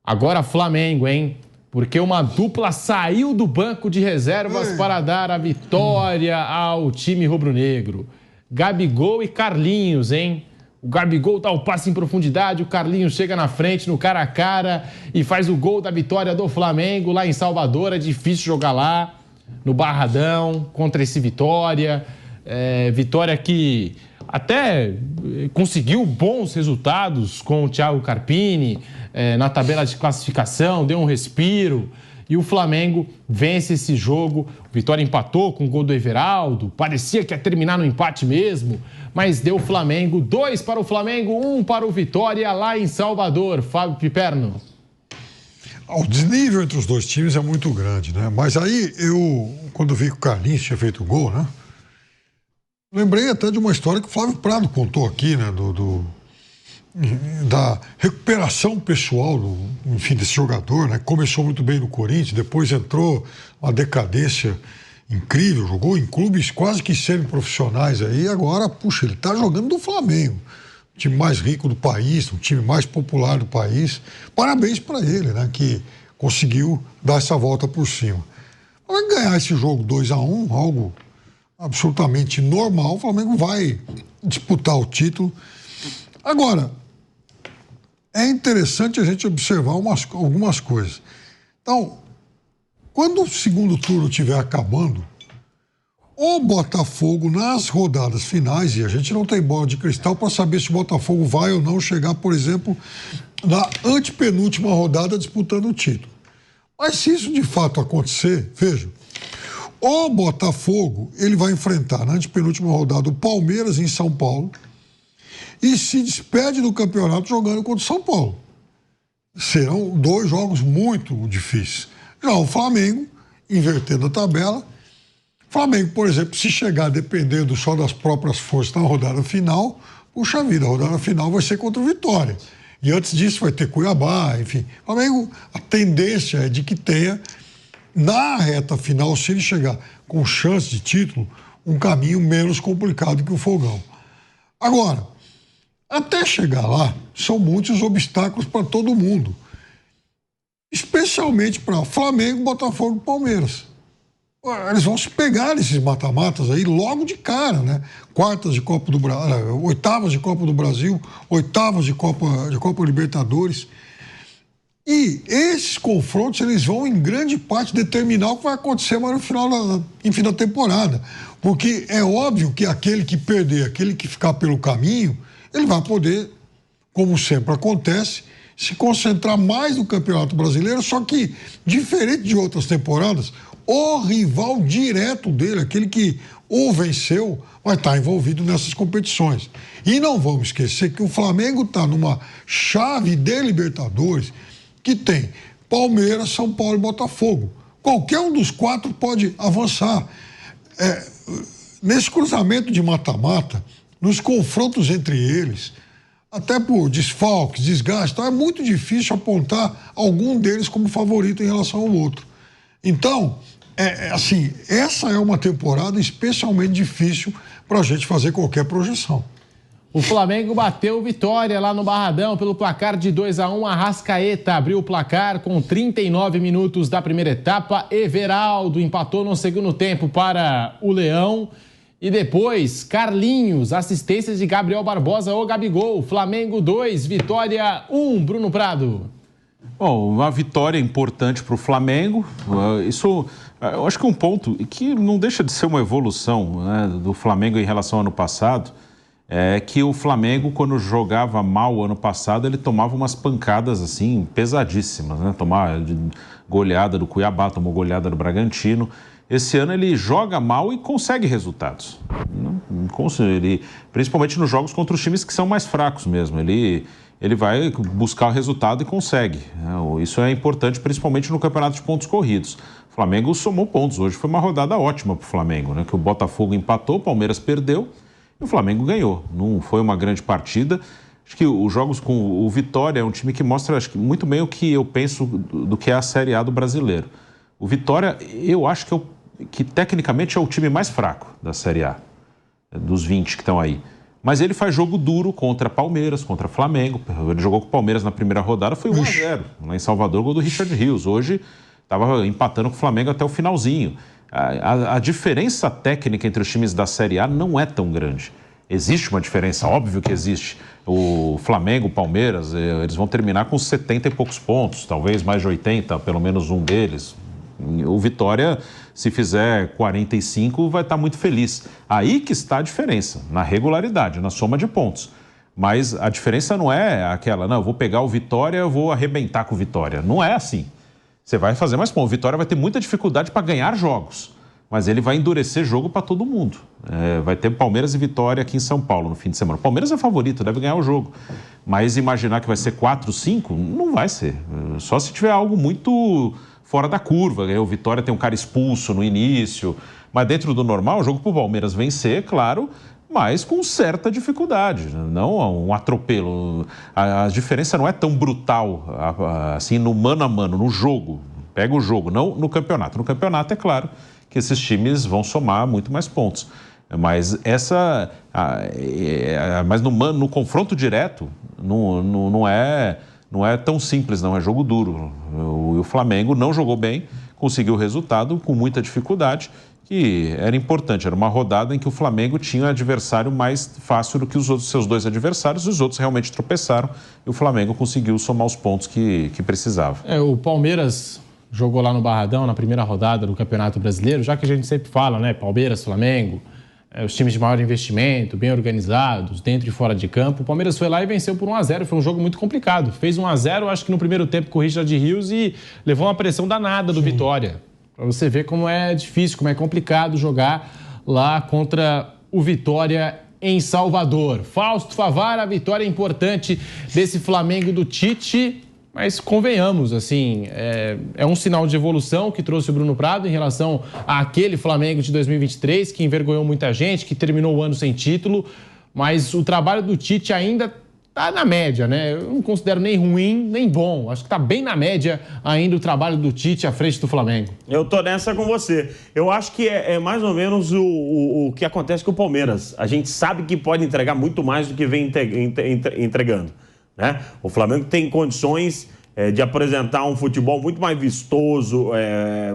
Agora Flamengo, hein? Porque uma dupla saiu do banco de reservas para dar a vitória ao time rubro-negro. Gabigol e Carlinhos, hein? O Gabigol dá o passe em profundidade, o Carlinhos chega na frente, no cara a cara e faz o gol da vitória do Flamengo lá em Salvador. É difícil jogar lá, no Barradão, contra esse Vitória. Vitória que até conseguiu bons resultados com o Thiago Carpini na tabela de classificação, deu um respiro. E o Flamengo vence esse jogo. O Vitória empatou com o gol do Everaldo. Parecia que ia terminar no empate mesmo, mas deu o Flamengo. 2 para o Flamengo, 1 para o Vitória lá em Salvador. Fábio Piperno. O desnível entre os dois times é muito grande, né? Mas aí quando vi que o Carlinhos tinha feito o gol, né? Lembrei até de uma história que o Flávio Prado contou aqui, né? Da recuperação pessoal, enfim, desse jogador, né? Começou muito bem no Corinthians, depois entrou uma decadência incrível, jogou em clubes quase que semi-profissionais aí, e agora, puxa, ele tá jogando do Flamengo, o time mais rico do país, o time mais popular do país. Parabéns para ele, né? Que conseguiu dar essa volta por cima. Vai ganhar esse jogo 2-1, algo absolutamente normal, o Flamengo vai disputar o título. Agora, é interessante a gente observar algumas coisas. Então, quando o segundo turno estiver acabando, o Botafogo, nas rodadas finais, e a gente não tem bola de cristal para saber se o Botafogo vai ou não chegar, por exemplo, na antepenúltima rodada disputando o título. Mas se isso de fato acontecer, veja, o Botafogo, ele vai enfrentar na antepenúltima rodada o Palmeiras em São Paulo e se despede do campeonato jogando contra o São Paulo. Serão 2 jogos muito difíceis. Já o Flamengo, invertendo a tabela, Flamengo, por exemplo, se chegar dependendo só das próprias forças na rodada final, puxa vida, a rodada final vai ser contra o Vitória. E antes disso vai ter Cuiabá, enfim. O Flamengo, a tendência é de que tenha, na reta final, se ele chegar com chance de título, um caminho menos complicado que o Fogão. Agora, até chegar lá, são muitos obstáculos para todo mundo. Especialmente para Flamengo, Botafogo e Palmeiras. Eles vão se pegar nesses mata-matas aí logo de cara, né? Quartas de Copa do Brasil, oitavas de Copa do Brasil, oitavas de Copa Libertadores. E esses confrontos, eles vão, em grande parte, determinar o que vai acontecer mais no final da temporada. Porque é óbvio que aquele que perder, aquele que ficar pelo caminho, ele vai poder, como sempre acontece, se concentrar mais no Campeonato Brasileiro, só que, diferente de outras temporadas, o rival direto dele, aquele que o venceu, vai estar envolvido nessas competições. E não vamos esquecer que o Flamengo está numa chave de Libertadores que tem Palmeiras, São Paulo e Botafogo. Qualquer um dos 4 pode avançar. Nesse cruzamento de mata-mata, nos confrontos entre eles, até por desfalques, desgaste, então é muito difícil apontar algum deles como favorito em relação ao outro. Então, assim, essa é uma temporada especialmente difícil para a gente fazer qualquer projeção. O Flamengo bateu Vitória lá no Barradão pelo placar de 2-1. Arrascaeta abriu o placar com 39 minutos da primeira etapa. Everaldo empatou no segundo tempo para o Leão. E depois, Carlinhos, assistência de Gabriel Barbosa ou Gabigol. Flamengo 2, Vitória 1. Bruno Prado. Bom, uma vitória importante para o Flamengo. Isso, eu acho que um ponto que não deixa de ser uma evolução, né, do Flamengo em relação ao ano passado, é que o Flamengo, quando jogava mal ano passado, ele tomava umas pancadas assim pesadíssimas, né? Tomar goleada do Cuiabá, tomou goleada do Bragantino. Esse ano ele joga mal e consegue resultados. Principalmente nos jogos contra os times que são mais fracos mesmo. Ele vai buscar o resultado e consegue. Isso é importante, principalmente no campeonato de pontos corridos. O Flamengo somou pontos. Hoje foi uma rodada ótima para o Flamengo, né? Que o Botafogo empatou, o Palmeiras perdeu e o Flamengo ganhou. Não foi uma grande partida. Acho que os jogos com o Vitória é um time que mostra, acho que, muito bem o que eu penso do que é a Série A do brasileiro. O Vitória, eu acho que tecnicamente é o time mais fraco da Série A, dos 20 que estão aí. Mas ele faz jogo duro contra Palmeiras, contra Flamengo. Ele jogou com o Palmeiras na primeira rodada, foi 1-0. Lá em Salvador, gol do Richard Rios. Hoje estava empatando com o Flamengo até o finalzinho. A diferença técnica entre os times da Série A não é tão grande. Existe uma diferença, óbvio que existe. O Flamengo, o Palmeiras, eles vão terminar com 70 e poucos pontos, talvez mais de 80, pelo menos um deles. O Vitória, se fizer 45, vai estar muito feliz. Aí que está a diferença, na regularidade, na soma de pontos. Mas a diferença não é aquela, não, eu vou pegar o Vitória, eu vou arrebentar com o Vitória. Não é assim. Você vai fazer mais pontos. O Vitória vai ter muita dificuldade para ganhar jogos, mas ele vai endurecer jogo para todo mundo. Vai ter Palmeiras e Vitória aqui em São Paulo no fim de semana. O Palmeiras é favorito, deve ganhar o jogo. Mas imaginar que vai ser 4-5, não vai ser. Só se tiver algo muito fora da curva. O Vitória tem um cara expulso no início. Mas dentro do normal, o jogo para o Palmeiras vencer, claro, mas com certa dificuldade, não um atropelo. A diferença não é tão brutal assim no mano a mano, no jogo. Pega o jogo, não no campeonato. No campeonato, é claro que esses times vão somar muito mais pontos. Mas mas no confronto direto não é tão simples, não. É jogo duro. O Flamengo não jogou bem, conseguiu o resultado com muita dificuldade, que era importante. Era uma rodada em que o Flamengo tinha um adversário mais fácil do que os outros seus dois adversários. Os outros realmente tropeçaram e o Flamengo conseguiu somar os pontos que precisava. O Palmeiras jogou lá no Barradão na primeira rodada do Campeonato Brasileiro, já que a gente sempre fala, né? Palmeiras, Flamengo, os times de maior investimento, bem organizados, dentro e fora de campo. O Palmeiras foi lá e venceu por 1-0. Foi um jogo muito complicado. Fez 1-0, acho que no primeiro tempo com o Richard Rios e levou uma pressão danada do Vitória. Para você ver como é difícil, como é complicado jogar lá contra o Vitória em Salvador. Fausto Favara, a vitória importante desse Flamengo do Tite, mas convenhamos, assim, é um sinal de evolução que trouxe o Bruno Prado em relação àquele Flamengo de 2023, que envergonhou muita gente, que terminou o ano sem título, mas o trabalho do Tite ainda tá na média, né? Eu não considero nem ruim, nem bom. Acho que tá bem na média ainda o trabalho do Tite à frente do Flamengo. Eu tô nessa com você. Eu acho que é mais ou menos o que acontece com o Palmeiras. A gente sabe que pode entregar muito mais do que vem entregando, né? O Flamengo tem condições de apresentar um futebol muito mais vistoso,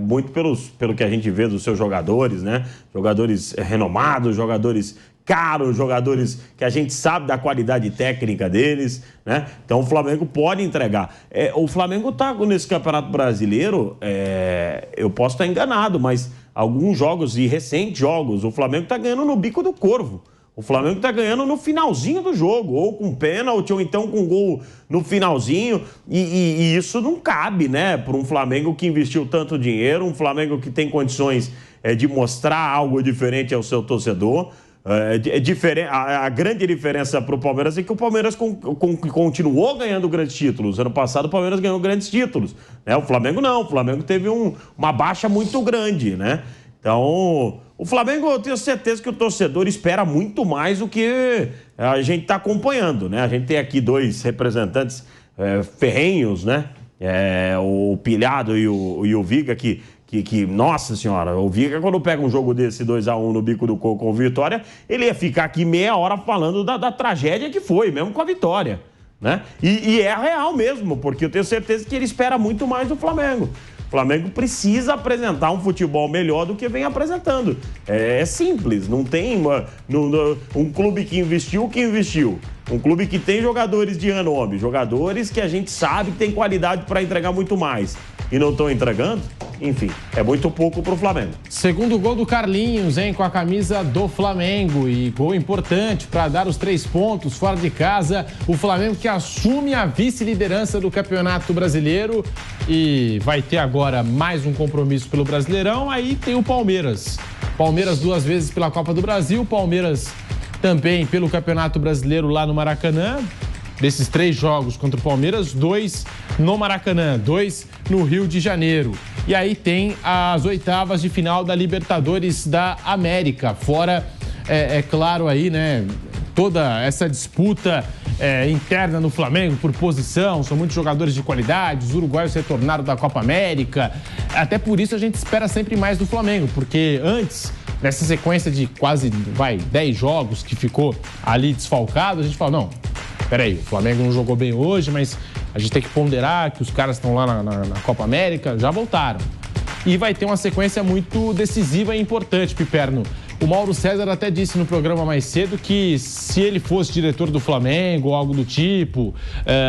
muito pelo que a gente vê dos seus jogadores, né? Jogadores renomados, jogadores caros, jogadores que a gente sabe da qualidade técnica deles, né? Então o Flamengo pode entregar. O Flamengo tá nesse Campeonato Brasileiro, eu posso estar enganado, mas alguns jogos e recentes jogos, o Flamengo tá ganhando no bico do corvo. O Flamengo tá ganhando no finalzinho do jogo, ou com pênalti, ou então com gol no finalzinho, e isso não cabe, né, para um Flamengo que investiu tanto dinheiro, um Flamengo que tem condições de mostrar algo diferente ao seu torcedor. A grande diferença para o Palmeiras é que o Palmeiras continuou ganhando grandes títulos. Ano passado o Palmeiras ganhou grandes títulos, né? O Flamengo não, o Flamengo teve uma baixa muito grande, né? Então, o Flamengo, eu tenho certeza que o torcedor espera muito mais do que a gente está acompanhando, né? A gente tem aqui dois representantes ferrenhos, né? O Pilhado e o Viga, que, nossa senhora, o Viga, quando pega um jogo desse 2-1 no bico do coco com o Vitória, ele ia ficar aqui meia hora falando da tragédia que foi, mesmo com a vitória, né? E é real mesmo, porque eu tenho certeza que ele espera muito mais do Flamengo. O Flamengo precisa apresentar um futebol melhor do que vem apresentando. É simples, não tem um clube que investiu. Um clube que tem jogadores de renome, jogadores que a gente sabe que tem qualidade para entregar muito mais e não estão entregando, enfim, é muito pouco para o Flamengo. Segundo gol do Carlinhos, hein, com a camisa do Flamengo, e gol importante para dar os 3 pontos fora de casa. O Flamengo que assume a vice-liderança do Campeonato Brasileiro e vai ter agora mais um compromisso pelo Brasileirão. Aí tem o Palmeiras. Palmeiras 2 vezes pela Copa do Brasil, Palmeiras também pelo Campeonato Brasileiro lá no Maracanã. Desses 3 jogos contra o Palmeiras, 2 no Maracanã, 2 no Rio de Janeiro. E aí tem as oitavas de final da Libertadores da América. Fora, claro aí, né, toda essa disputa interna no Flamengo por posição, são muitos jogadores de qualidade, os uruguaios retornaram da Copa América. Até por isso a gente espera sempre mais do Flamengo, porque antes, nessa sequência de quase 10 jogos que ficou ali desfalcado, a gente fala, não, peraí, o Flamengo não jogou bem hoje, mas a gente tem que ponderar que os caras estão lá na Copa América, já voltaram. E vai ter uma sequência muito decisiva e importante, Piperno. O Mauro César até disse no programa mais cedo que se ele fosse diretor do Flamengo ou algo do tipo,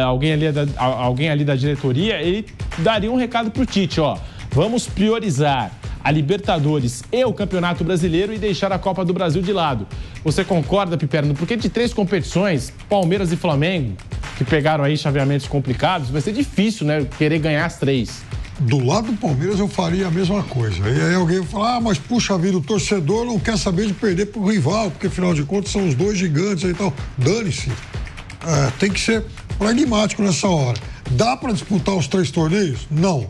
alguém ali da diretoria, ele daria um recado pro Tite, ó. Vamos priorizar a Libertadores e o Campeonato Brasileiro e deixar a Copa do Brasil de lado. Você concorda, Piperno? Porque de 3 competições, Palmeiras e Flamengo, que pegaram aí chaveamentos complicados, vai ser difícil, né, querer ganhar as 3. Do lado do Palmeiras eu faria a mesma coisa. E aí alguém vai falar, mas puxa vida, o torcedor não quer saber de perder pro rival, porque afinal de contas são os 2 gigantes e tal. Dane-se. Tem que ser pragmático nessa hora. Dá para disputar os 3 torneios? Não.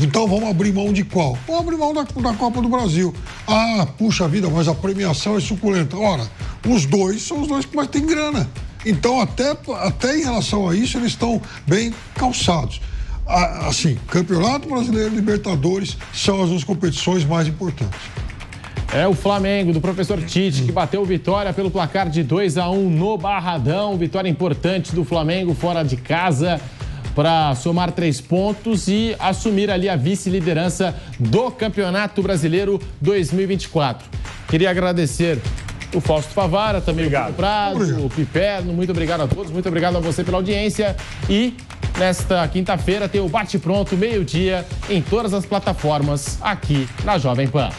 Então vamos abrir mão de qual? Vamos abrir mão da Copa do Brasil. Ah, puxa vida, mas a premiação é suculenta. Ora, os 2 são os 2 que mais têm grana. Então até em relação a isso eles estão bem calçados. Assim, Campeonato Brasileiro e Libertadores são as 2 competições mais importantes. É o Flamengo, do professor Tite, que bateu vitória pelo placar de 2-1 no Barradão. Vitória importante do Flamengo fora de casa para somar 3 pontos e assumir ali a vice-liderança do Campeonato Brasileiro 2024. Queria agradecer o Fausto Favara, também o Pedro Prado, o Piperno. Muito obrigado a todos, muito obrigado a você pela audiência. E nesta quinta-feira tem o Bate Pronto, meio-dia, em todas as plataformas aqui na Jovem Pan.